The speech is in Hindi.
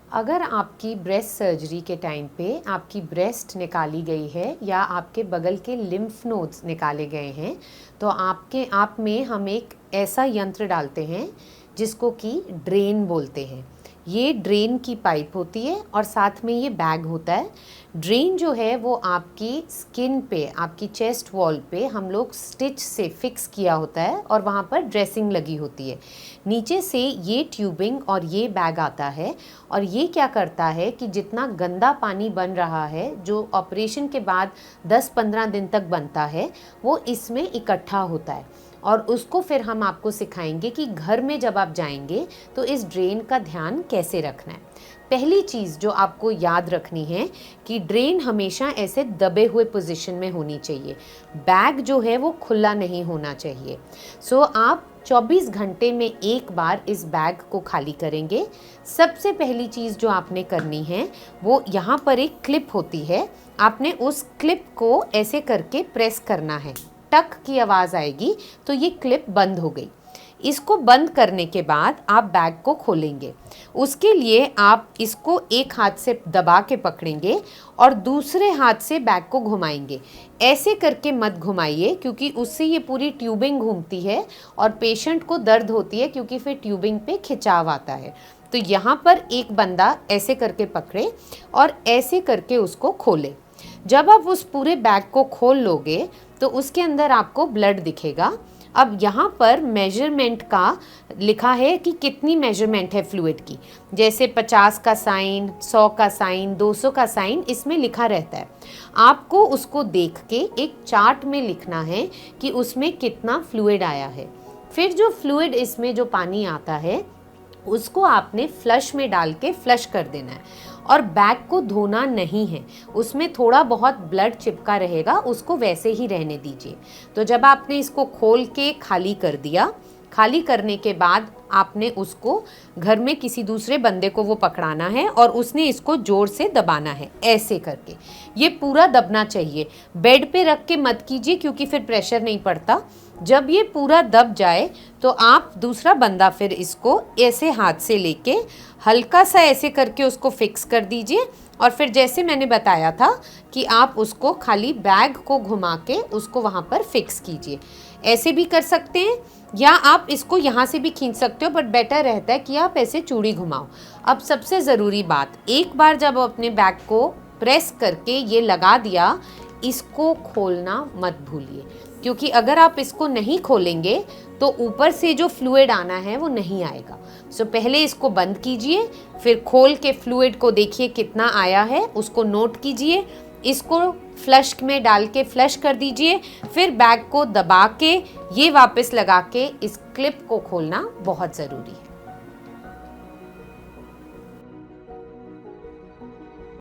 अगर आपकी ब्रेस्ट सर्जरी के टाइम पे आपकी ब्रेस्ट निकाली गई है या आपके बगल के लिम्फ नोड्स निकाले गए हैं, तो आप में हम एक ऐसा यंत्र डालते हैं जिसको कि ड्रेन बोलते हैं। ये ड्रेन की पाइप होती है और साथ में ये बैग होता है। ड्रेन जो है वो आपकी स्किन पे, आपकी चेस्ट वॉल पे हम लोग स्टिच से फिक्स किया होता है और वहाँ पर ड्रेसिंग लगी होती है। नीचे से ये ट्यूबिंग और ये बैग आता है और ये क्या करता है कि जितना गंदा पानी बन रहा है जो ऑपरेशन के बाद 10-15 दिन तक बनता है वो इसमें इकट्ठा होता है और उसको फिर हम आपको सिखाएंगे कि घर में जब आप जाएंगे तो इस ड्रेन का ध्यान कैसे रखना है। पहली चीज़ जो आपको याद रखनी है कि ड्रेन हमेशा ऐसे दबे हुए पोजीशन में होनी चाहिए। बैग जो है वो खुला नहीं होना चाहिए। आप 24 घंटे में एक बार इस बैग को खाली करेंगे। सबसे पहली चीज़ जो आपने करनी है वो यहाँ पर एक क्लिप होती है, आपने उस क्लिप को ऐसे करके प्रेस करना है। टक की आवाज़ आएगी तो ये क्लिप बंद हो गई। इसको बंद करने के बाद आप बैग को खोलेंगे। उसके लिए आप इसको एक हाथ से दबा के पकड़ेंगे और दूसरे हाथ से बैग को घुमाएंगे। ऐसे करके मत घुमाइए क्योंकि उससे ये पूरी ट्यूबिंग घूमती है और पेशेंट को दर्द होती है क्योंकि फिर ट्यूबिंग पे खिंचाव आता है। तो यहाँ पर एक बंदा ऐसे करके पकड़े और ऐसे करके उसको खोले। जब आप उस पूरे बैग को खोल लोगे तो उसके अंदर आपको ब्लड दिखेगा। अब यहाँ पर मेजरमेंट का लिखा है कि कितनी मेजरमेंट है फ्लूइड की, जैसे 50 का साइन, 100 का साइन, 200 का साइन इसमें लिखा रहता है। आपको उसको देख के एक चार्ट में लिखना है कि उसमें कितना फ्लूइड आया है। फिर जो फ्लूइड इसमें जो पानी आता है उसको आपने फ्लश में डाल के फ्लश कर देना है और बैग को धोना नहीं है। उसमें थोड़ा बहुत ब्लड चिपका रहेगा, उसको वैसे ही रहने दीजिए। तो जब आपने इसको खोल के खाली कर दिया, खाली करने के बाद आपने उसको घर में किसी दूसरे बंदे को वो पकड़ाना है और उसने इसको जोर से दबाना है ऐसे करके। ये पूरा दबना चाहिए, बेड पे रख के मत कीजिए क्योंकि फिर प्रेशर नहीं पड़ता। जब ये पूरा दब जाए तो आप दूसरा बंदा फिर इसको ऐसे हाथ से लेके हल्का सा ऐसे करके उसको फिक्स कर दीजिए और फिर जैसे मैंने बताया था कि आप उसको खाली बैग को घुमा के उसको वहाँ पर फिक्स कीजिए। ऐसे भी कर सकते हैं या आप इसको यहाँ से भी खींच सकते हो, बट बेटर रहता है कि आप ऐसे चूड़ी घुमाओ। अब सबसे ज़रूरी बात, एक बार जब अपने बैग को प्रेस करके ये लगा दिया, इसको खोलना मत भूलिए क्योंकि अगर आप इसको नहीं खोलेंगे तो ऊपर से जो फ्लूइड आना है वो नहीं आएगा। पहले इसको बंद कीजिए, फिर खोल के फ्लूइड को देखिए कितना आया है, उसको नोट कीजिए, इसको फ्लश में डाल के फ्लश कर दीजिए, फिर बैग को दबा के ये वापस लगा के इस क्लिप को खोलना बहुत ज़रूरी है।